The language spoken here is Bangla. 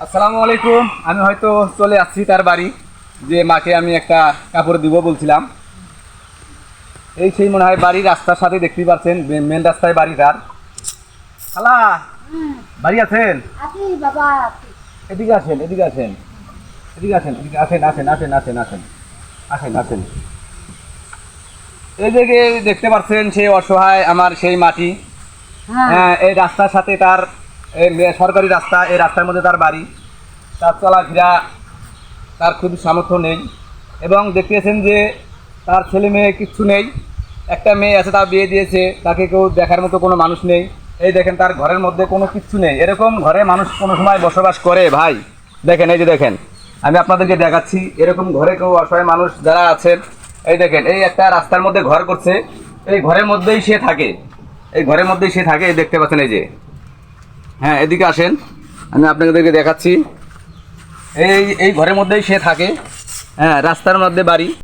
আসসালামু আলাইকুম। আমি হয়তো চলে আসছি তার বাড়ি, যে মাকে আমি একটা কাপড় দিব বলছিলাম। এই সেই মনে হয় বাড়ির রাস্তার সাথে দেখতেই পাচ্ছেন, মেন রাস্তায় বাড়ি তার। খালা, বাড়ি আছেন? আছি বাবা আছি। এদিকে আসেন, এদিকে আসেন, এদিকে আসেন, এদিকে আসেন, আসেন, আসেন, আসেন, আসেন, আসেন, আসেন। এই দিকে দেখতে পাচ্ছেন সেই অসহায় আমার সেই মাটি। হ্যাঁ হ্যাঁ, এই রাস্তার সাথে তার এই সরকারি রাস্তা, এই রাস্তার মধ্যে তার বাড়ি। তার চলাফেরা তার খুবই সামর্থ্য নেই, এবং দেখতেছেন যে তার ছেলে মেয়ে কিচ্ছু নেই। একটা মেয়ে আছে, তার বিয়ে দিয়েছে, তাকে কেউ দেখার মতো কোনো মানুষ নেই। এই দেখেন তার ঘরের মধ্যে কোনো কিচ্ছু নেই। এরকম ঘরে মানুষ কোনো সময় বসবাস করে ভাই? দেখেন, এই যে দেখেন, আমি আপনাদেরকে দেখাচ্ছি, এরকম ঘরে কেউ অসহায় মানুষ যারা আছেন, এই দেখেন, এই একটা রাস্তার মধ্যে ঘর করছে, এই ঘরের মধ্যেই সে থাকে, এই ঘরের মধ্যেই সে থাকে। এই দেখতে পাচ্ছেন, এই যে, হ্যাঁ, এদিকে আসেন, আমি আপনাদেরকে দেখাচ্ছি। এই এই ঘরের মধ্যেই সে থাকে। হ্যাঁ, রাস্তার মধ্যে বাড়ি।